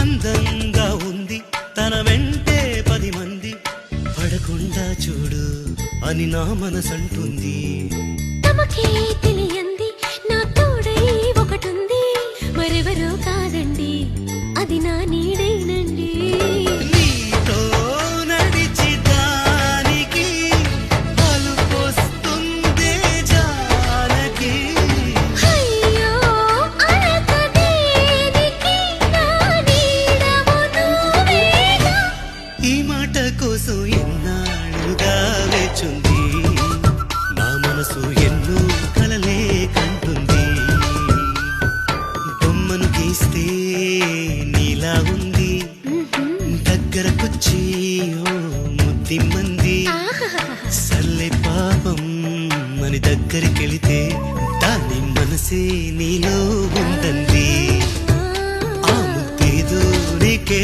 అందంగా ఉంది తన వెంటే 10 మంది పడకుండా చూడు అని నా మనసంటుంది. తమకే తెలియంది నా తోడై ఒకటుంది, మరెవరో కాదండి అది నా నీడేనండి. నీతో నడిచి దానికి అలుపొస్తుందే జానకి. అయ్యో అడక దేనికి నా నీడవు నువ్వేగా. ఈ మాట కోసం ఎన్నాళ్ళుగా వేచుంది నా మనసు, ఎన్నో కలలే కంటుంది. బొమ్మను గీస్తే నీలా ఉంది, దగ్గరకొచ్చి ఓ ముద్దిమ్మంది. సల్లే పాపం అని దగ్గరికెళితే దాని మనసే నీలో ఉందండి. ఆ ముద్దేదో నీకే